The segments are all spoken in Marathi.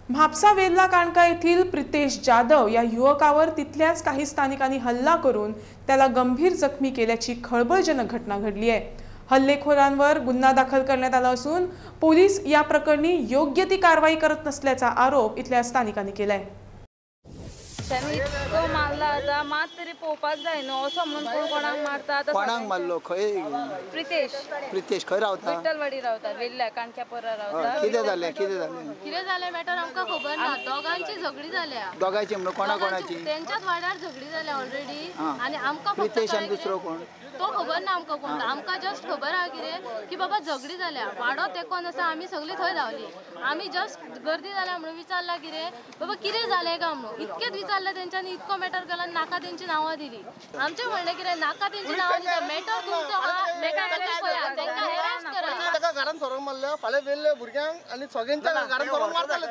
म्हापसा वेल्ला कांडका येथील प्रितेश जाधव या युवकावर तिथल्याच काही स्थानिकांनी हल्ला करून त्याला गंभीर जखमी केल्याची खळबळजनक घटना घडली आहे। हल्लेखोरांवर गुन्हा दाखल करण्यात आला असून पोलीस या प्रकरणी योग्य ती कारवाई करत नसल्याचा आरोप इथल्या स्थानिकांनी केलाय। त्यांनी तो मारला होता मात तरी पोवपाक जाय न्हू असो म्हणून कोणाक मारता कोणाक मारलो खंय प्रितेश खंय रावता विठ्ठलवाडी रावता वेल्ल्या काणक्या पर्रा रावता कितें जालें मॅटर आमकां खबर ना दोगांची झगडी जाल्या दोगांची म्हणून कोणाची त्यांच्याच वाड्यार झगडी जाल्या ऑलरेडी आणि आमकां प्रितेश आनी दुसरो कोण तो खबर ना आमकां कोण आमकां जस्ट खबर आहा कितें की बाबा झगडी जाल्या वाडो तेकोन आसा आमी सगळीं थंय धांवली आमी जस्ट गर्दी जाल्या म्हणून विचारला कितें बाबा कितें जालें काय म्हणून इतकेच विचारलें तेंच्यांनी इतको मॅटर केलो नाका तेंची नांवां दिली आमचें म्हणणें कितें नाका तेंची नांवां दिता मॅटर तुमचो हा मॅटर पळया तेंकां अरेस्ट करा ताका घरान सोरोंक मारल्या फाल्यां वेल्ले भुरग्यांक आनी सगळ्यांच्या घरान सोरोंक मारताले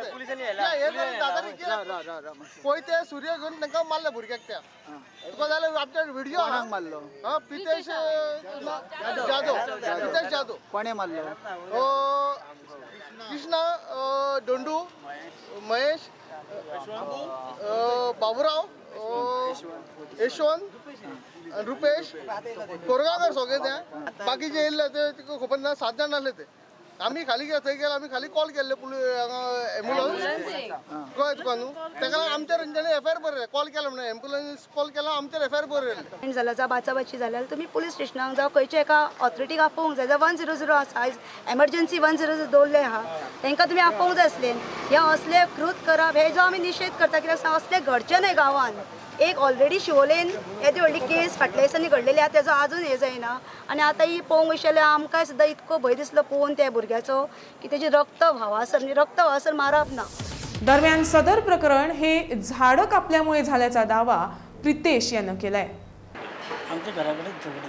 पळय ते सूर्य घेवन तांकां मारले भुरग्याक त्या तुका जाल्यार आमचे व्हिडिओ कोणाक मारलो प्रितेश जाधव कोणे मारलो कृष्णा दोंडू महेश बाबूराव यशवंत रुपेश कोरगांवकर सगळे ते बाकीचे येयल्ले ते तुका खबर ना 7 जाण आसले ते आमी खाली थंय गेले आमी खाली कॉल केल्ले एम्बुलन्स कळ्ळें तुका न्हू तेका लागून आमच्या रंजने एफआयआर बरयले कॉल केला म्हणून एम्बुलन्स कॉल केला आमचेर एफआयआर बरयले जाल्यार जावं बाचाबाची जाल्यार तुमी पुलीस स्टेशनाक जावं खंयच्या एका ऑथॉरिटीक आपोवंक जाय जावं 100 आसा एमर्जन्सी 100 दवरले आहा तांकां तुमी आपोवंक जाय आसलें हे असले कृत करप हे जो आमी निशेध करता कित्याक असले घडचे न्हय गांवांत एक ऑलरेडी शिवोलेन येदी व्हडली केस फाटल्या दिसांनी घडलेली आहा तेजो आजून हे जायना आनी आतां ही पळोवंक विशयले आमकांय सुद्दां इतको भंय दिसलो पळोवन त्या भुरग्याचो की तेजी रक्त व्हांवासर मारप ना। दरम्यान सदर प्रकरण हे झाडं कापल्यामुळे झाल्याचा दावा प्रितेश यानं केलाय। आमच्या घराकडे झगडी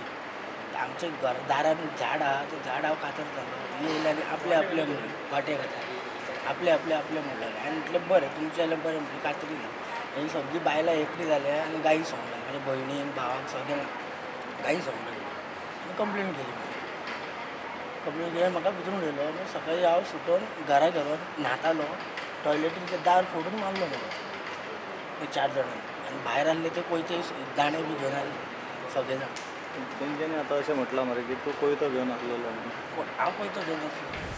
आमच्या दारात झाड आहा ते झाड हांव कातर जालो येयले आनी आपले वाटे खाता आपले म्हणलें आनी म्हटलें बरें तुमचे जाल्यार बरें म्हटलें कातरी ना ही सगळी बायलां एकटी जाल्या आनी गायी सोंग लागली म्हणजे भयणीक भावाक सगळ्यांक गायी सोंग लागली आनी कंप्लेन केली म्हाका भितरून उडयलो आनी सकाळीं हांव सुटोन घरा गेलो न्हातालो टॉयलेटीचें दार फोडून मारलो म्हाका ते 4 जाणांनी आनी भायर आसले ते कोयते दाणे बी घेवन आसले सगळे जाण तेंच्यांनी आतां अशें म्हटलां मरे की तूं कोयतो घेवन आसलेलो हांव कोयतो घेवन आसलो